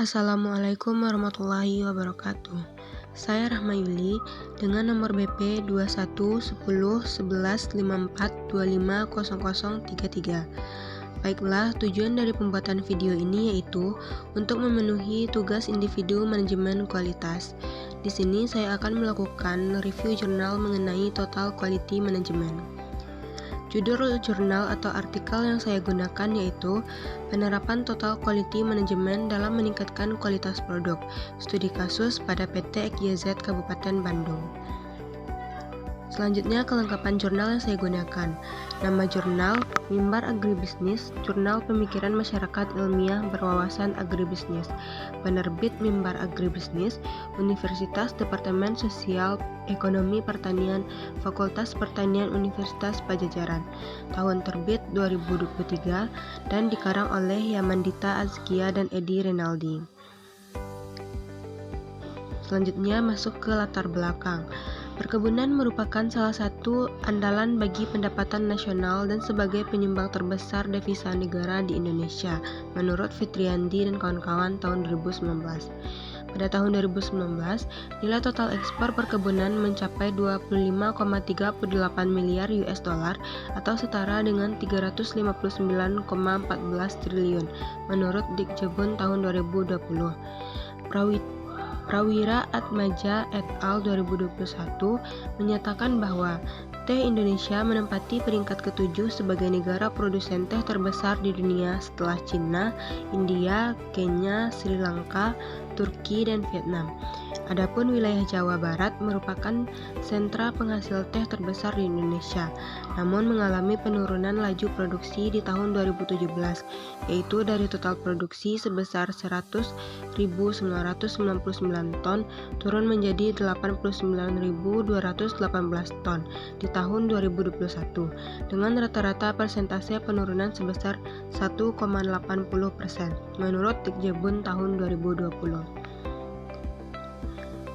Assalamualaikum warahmatullahi wabarakatuh. Saya Rahma Yuli dengan nomor BP 21101154250033. Baiklah, tujuan dari pembuatan video ini yaitu untuk memenuhi tugas individu manajemen kualitas. Di sini saya akan melakukan review jurnal mengenai Total Quality Management. Judul jurnal atau artikel yang saya gunakan yaitu Penerapan Total Quality Management dalam Meningkatkan Kualitas Produk, Studi Kasus pada PT EKYZ Kabupaten Bandung. Selanjutnya kelengkapan jurnal yang saya gunakan. Nama jurnal, Mimbar Agribisnis, Jurnal Pemikiran Masyarakat Ilmiah Berwawasan Agribisnis. Penerbit Mimbar Agribisnis, Universitas Departemen Sosial Ekonomi Pertanian, Fakultas Pertanian Universitas Pajajaran. Tahun terbit 2023 dan dikarang oleh Yamandita Azkia dan Edi Renaldi. Selanjutnya masuk ke latar belakang. Perkebunan merupakan salah satu andalan bagi pendapatan nasional dan sebagai penyumbang terbesar devisa negara di Indonesia, menurut Fitriandi dan kawan-kawan tahun 2019. Pada tahun 2019, nilai total ekspor perkebunan mencapai 25,38 miliar US dollar atau setara dengan 359,14 triliun, menurut Dikjebun tahun 2020. Prawira Atmaja et al. 2021 menyatakan bahwa teh Indonesia menempati peringkat ke-7 sebagai negara produsen teh terbesar di dunia setelah Cina, India, Kenya, Sri Lanka, Turki, dan Vietnam. Adapun wilayah Jawa Barat merupakan sentra penghasil teh terbesar di Indonesia, namun mengalami penurunan laju produksi di tahun 2017, yaitu dari total produksi sebesar 100.999 ton turun menjadi 89.218 ton di tahun 2021, dengan rata-rata persentase penurunan sebesar 1,80%, menurut Dikjebun tahun 2020.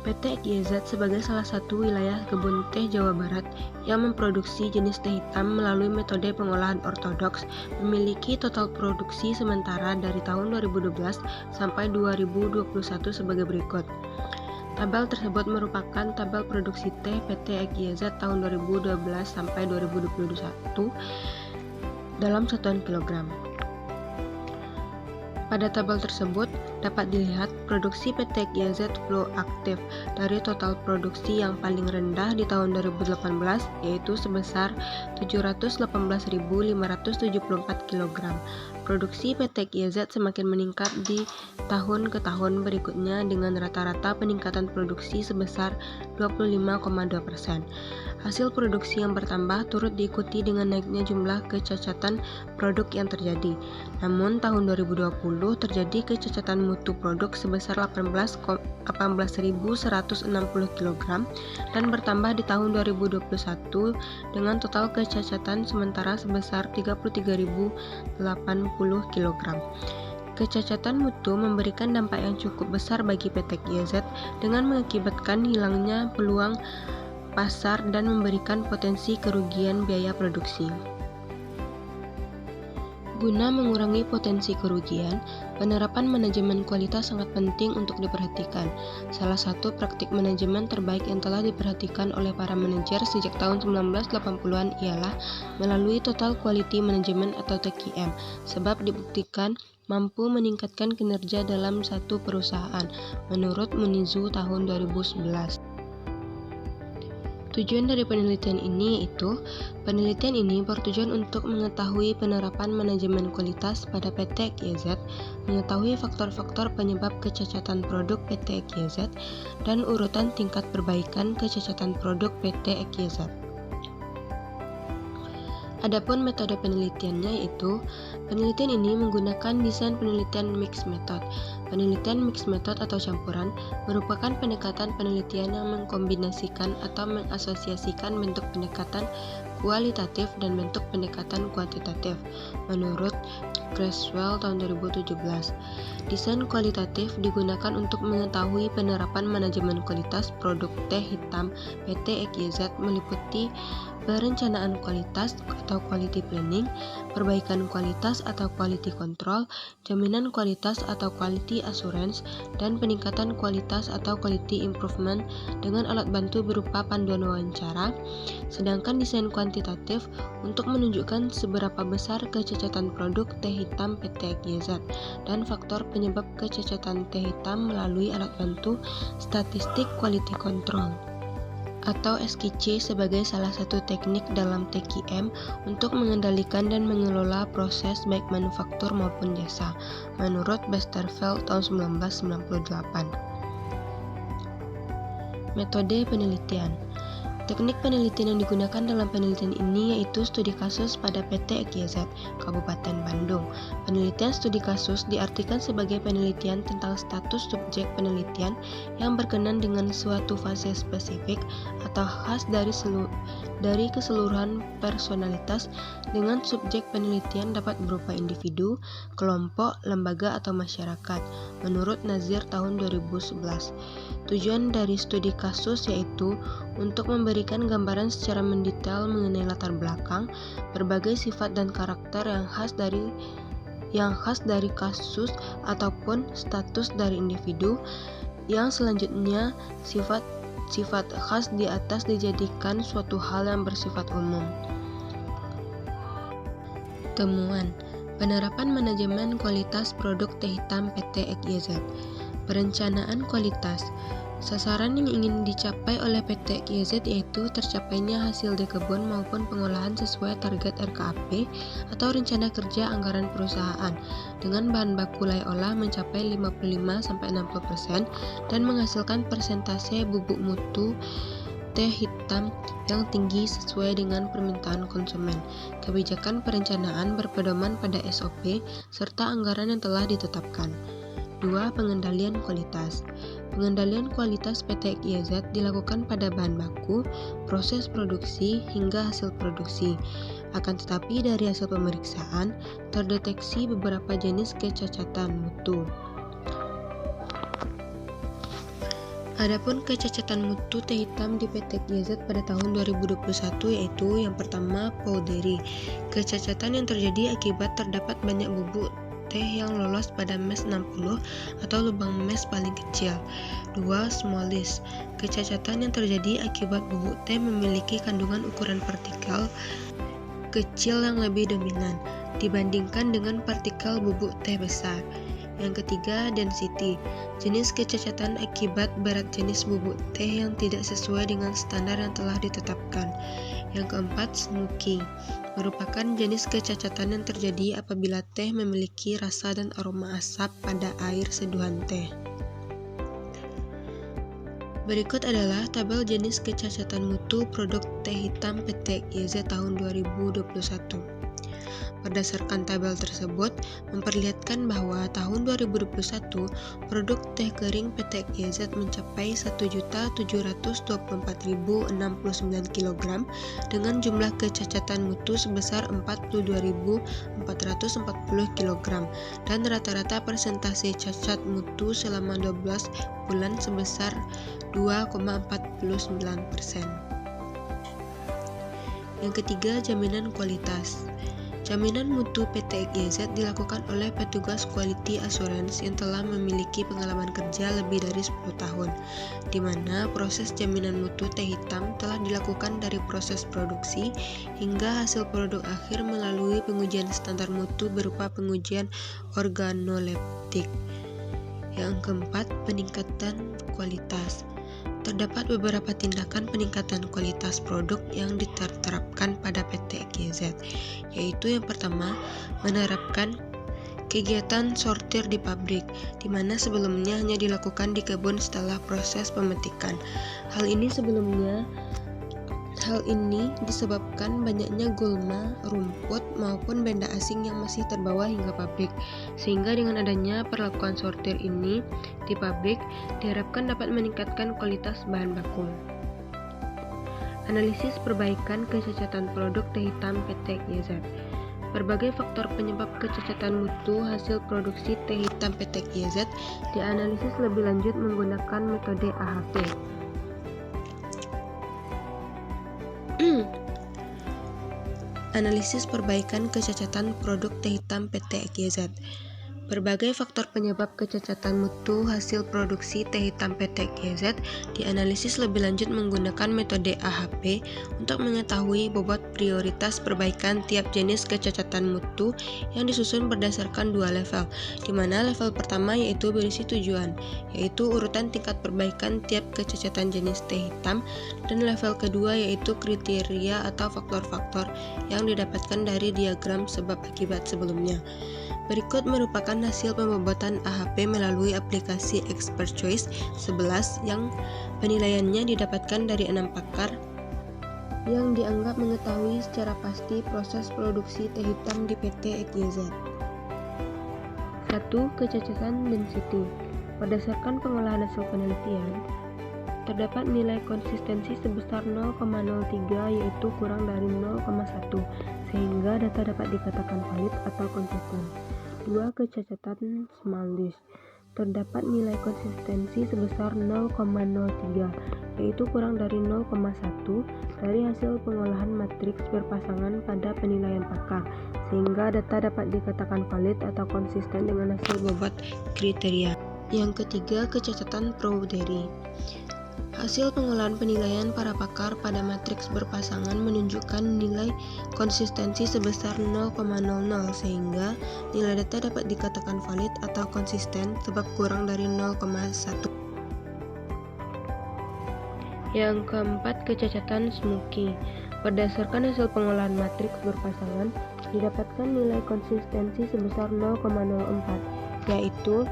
PT EKYZ sebagai salah satu wilayah kebun teh Jawa Barat yang memproduksi jenis teh hitam melalui metode pengolahan ortodoks memiliki total produksi sementara dari tahun 2012 sampai 2021 sebagai berikut. Tabel tersebut merupakan tabel produksi teh PT EKYZ tahun 2012 sampai 2021 dalam satuan kilogram. Pada tabel tersebut dapat dilihat produksi PT EKYZ flow aktif dari total produksi yang paling rendah di tahun 2018 yaitu sebesar 718.574 kg. Produksi PT EKYZ semakin meningkat di tahun ke tahun berikutnya dengan rata-rata peningkatan produksi sebesar 25,2%. Hasil produksi yang bertambah turut diikuti dengan naiknya jumlah kecacatan produk yang terjadi. Namun tahun 2020 terjadi kecacatan mutu produk sebesar 18.160 kg dan bertambah di tahun 2021 dengan total kecacatan sementara sebesar 33.080 kg. Kecacatan mutu memberikan dampak yang cukup besar bagi PT EKYZ dengan mengakibatkan hilangnya peluang pasar dan memberikan potensi kerugian biaya produksi. Guna mengurangi potensi kerugian, penerapan manajemen kualitas sangat penting untuk diperhatikan. Salah satu praktik manajemen terbaik yang telah diperhatikan oleh para manajer sejak tahun 1980-an ialah melalui Total Quality Management atau TQM, sebab dibuktikan mampu meningkatkan kinerja dalam satu perusahaan, menurut Munizu tahun 2011. Tujuan dari penelitian ini yaitu, penelitian ini bertujuan untuk mengetahui penerapan manajemen kualitas pada PT EKYZ, mengetahui faktor-faktor penyebab kecacatan produk PT EKYZ, dan urutan tingkat perbaikan kecacatan produk PT EKYZ. Adapun metode penelitiannya yaitu, penelitian ini menggunakan desain penelitian mixed method. Penelitian mixed method atau campuran merupakan pendekatan penelitian yang mengkombinasikan atau mengasosiasikan bentuk pendekatan kualitatif dan bentuk pendekatan kuantitatif, menurut Creswell tahun 2017. Desain kualitatif digunakan untuk mengetahui penerapan manajemen kualitas produk teh hitam PT XYZ meliputi perencanaan kualitas atau quality planning, perbaikan kualitas atau quality control, jaminan kualitas atau quality assurance, dan peningkatan kualitas atau quality improvement dengan alat bantu berupa panduan wawancara. Sedangkan desain kuantitatif untuk menunjukkan seberapa besar kecacatan produk teh hitam PT XYZ dan faktor penyebab kecacatan teh hitam melalui alat bantu statistik quality control atau SQC sebagai salah satu teknik dalam TQM untuk mengendalikan dan mengelola proses baik manufaktur maupun jasa, menurut Westerveld tahun 1998. Metode penelitian. Teknik penelitian yang digunakan dalam penelitian ini yaitu studi kasus pada PT XYZ, Kabupaten Bandung. Penelitian studi kasus diartikan sebagai penelitian tentang status subjek penelitian yang berkenan dengan suatu fase spesifik atau khas dari keseluruhan personalitas dengan subjek penelitian dapat berupa individu, kelompok, lembaga, atau masyarakat, menurut Nazir tahun 2011. Tujuan dari studi kasus yaitu untuk memberikan gambaran secara mendetail mengenai latar belakang, berbagai sifat dan karakter yang khas dari kasus ataupun status dari individu, yang selanjutnya sifat khas di atas dijadikan suatu hal yang bersifat umum. Temuan: penerapan manajemen kualitas produk teh hitam PT XYZ. Perencanaan kualitas. Sasaran yang ingin dicapai oleh PT XYZ yaitu tercapainya hasil di kebun maupun pengolahan sesuai target RKAP atau rencana kerja anggaran perusahaan dengan bahan baku lay olah mencapai 55-60% dan menghasilkan persentase bubuk mutu teh hitam yang tinggi sesuai dengan permintaan konsumen. Kebijakan perencanaan berpedoman pada SOP serta anggaran yang telah ditetapkan. 2. Pengendalian kualitas. Pengendalian kualitas PT XYZ dilakukan pada bahan baku, proses produksi, hingga hasil produksi. Akan tetapi dari hasil pemeriksaan, terdeteksi beberapa jenis kecacatan mutu. Adapun kecacatan mutu teh hitam di PT XYZ pada tahun 2021 yaitu yang pertama powdery. Kecacatan yang terjadi akibat terdapat banyak bubuk teh yang lolos pada mes 60 atau lubang mes paling kecil. 2. Smallness. Kecacatan yang terjadi akibat bubuk teh memiliki kandungan ukuran partikel kecil yang lebih dominan dibandingkan dengan partikel bubuk teh besar. Yang ketiga, density. Jenis kecacatan akibat berat jenis bubuk teh yang tidak sesuai dengan standar yang telah ditetapkan. Yang keempat, smoky. Merupakan jenis kecacatan yang terjadi apabila teh memiliki rasa dan aroma asap pada air seduhan teh. Berikut adalah tabel jenis kecacatan mutu produk teh hitam PT XYZ tahun 2021. Berdasarkan tabel tersebut, memperlihatkan bahwa tahun 2021, produk teh kering PT XYZ mencapai 1.724.069 kg dengan jumlah kecacatan mutu sebesar 42.440 kg dan rata-rata persentase cacat mutu selama 12 bulan sebesar 2,49%. Yang ketiga, jaminan kualitas. Jaminan mutu PT XYZ dilakukan oleh petugas quality assurance yang telah memiliki pengalaman kerja lebih dari 10 tahun, di mana proses jaminan mutu teh hitam telah dilakukan dari proses produksi hingga hasil produk akhir melalui pengujian standar mutu berupa pengujian organoleptik. Yang keempat, peningkatan kualitas. Terdapat beberapa tindakan peningkatan kualitas produk yang diterapkan pada PT XYZ, yaitu yang pertama, menerapkan kegiatan sortir di pabrik, di mana sebelumnya hanya dilakukan di kebun setelah proses pemetikan. Hal ini disebabkan banyaknya gulma, rumput, maupun benda asing yang masih terbawa hingga pabrik, sehingga dengan adanya perlakuan sortir ini di pabrik, diharapkan dapat meningkatkan kualitas bahan baku. Analisis perbaikan kecacatan produk teh hitam PT GZ. Berbagai faktor penyebab kecacatan mutu hasil produksi teh hitam PT GZ dianalisis lebih lanjut menggunakan metode AHP. Analisis perbaikan kecacatan produk teh hitam PT GZ. Berbagai faktor penyebab kecacatan mutu hasil produksi teh hitam PT GZ dianalisis lebih lanjut menggunakan metode AHP untuk mengetahui bobot prioritas perbaikan tiap jenis kecacatan mutu yang disusun berdasarkan dua level, di mana level pertama yaitu berisi tujuan, yaitu urutan tingkat perbaikan tiap kecacatan jenis teh hitam, dan level kedua yaitu kriteria atau faktor-faktor yang didapatkan dari diagram sebab akibat sebelumnya. Berikut merupakan hasil pembobotan AHP melalui aplikasi Expert Choice 11 yang penilaiannya didapatkan dari 6 pakar yang dianggap mengetahui secara pasti proses produksi teh hitam di PT GZ. 1. Kecacatan density. Berdasarkan pengolahan hasil penelitian, terdapat nilai konsistensi sebesar 0,03 yaitu kurang dari 0,1 sehingga data dapat dikatakan valid atau konsisten. 2. Kecacatan small list. Terdapat nilai konsistensi sebesar 0,03 yaitu kurang dari 0,1 dari hasil pengolahan matriks berpasangan pada penilaian pakar sehingga data dapat dikatakan valid atau konsisten dengan hasil bobot kriteria. Yang ketiga, kecacatan Prowdery. Hasil pengolahan penilaian para pakar pada matriks berpasangan menunjukkan nilai konsistensi sebesar 0,00 sehingga nilai data dapat dikatakan valid atau konsisten sebab kurang dari 0,1. Yang keempat, kecacatan Smoky. Berdasarkan hasil pengolahan matriks berpasangan, didapatkan nilai konsistensi sebesar 0,04 yaitu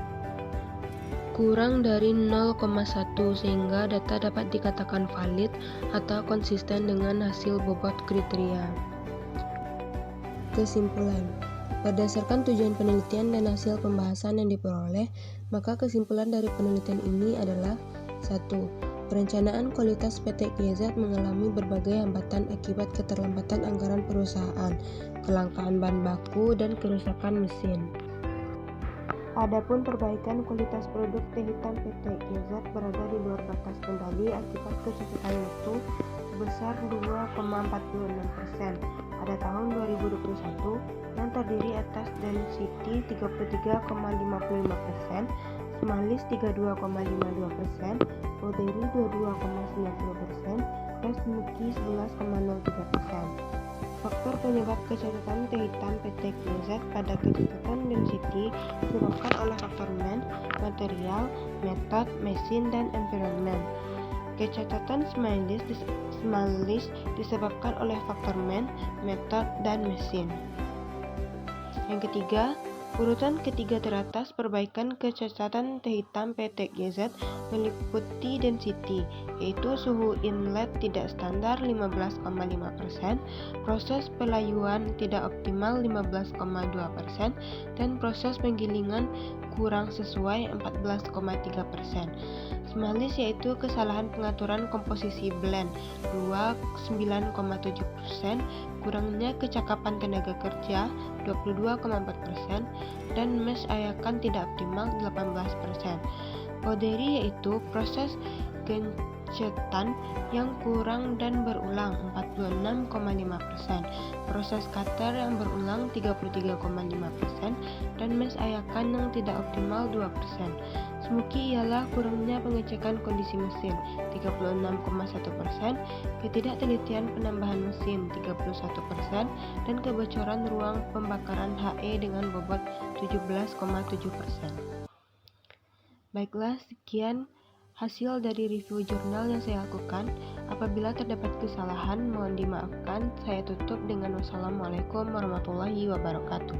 kurang dari 0,1 sehingga data dapat dikatakan valid atau konsisten dengan hasil bobot kriteria. Kesimpulan. Berdasarkan tujuan penelitian dan hasil pembahasan yang diperoleh, maka kesimpulan dari penelitian ini adalah 1. Perencanaan kualitas PT GZ mengalami berbagai hambatan akibat keterlambatan anggaran perusahaan, kelangkaan bahan baku, dan kerusakan mesin. Adapun perbaikan kualitas produk teh hitam PT GZ berada di luar batas kendali akibat kecacatan mutu sebesar 2,46% pada tahun 2021 yang terdiri atas density 33,55%, smalis 32,52%, Prowdery 22,90%, dan Smoky 11,03%. Faktor penyebab kecacatan teh hitam PT GZ pada kecacatan density disebabkan oleh faktor man, material, metode, mesin, dan environment. Kecacatan smalis disebabkan oleh faktor man, metode, dan mesin. Yang ketiga, urutan ketiga teratas perbaikan kecacatan teh hitam PT GZ meliputi density, yaitu suhu inlet tidak standar 15,5%, proses pelayuan tidak optimal 15,2%, dan proses penggilingan kurang sesuai 14,3%. Smalis yaitu kesalahan pengaturan komposisi blend 29,7%, kurangnya kecakapan tenaga kerja 22,4%, dan mesh ayakan tidak optimal 18%. Prowdery yaitu proses gencetan yang kurang dan berulang 46,5%, proses cutter yang berulang 33,5%, dan mesh ayakan yang tidak optimal 2%. Smoky ialah kurangnya pengecekan kondisi mesin 36,1%, ketidaktelitian penambahan mesin 31%, dan kebocoran ruang pembakaran HE dengan bobot 17,7%. Baiklah, sekian hasil dari review jurnal yang saya lakukan. Apabila terdapat kesalahan, mohon dimaafkan. Saya tutup dengan wassalamualaikum warahmatullahi wabarakatuh.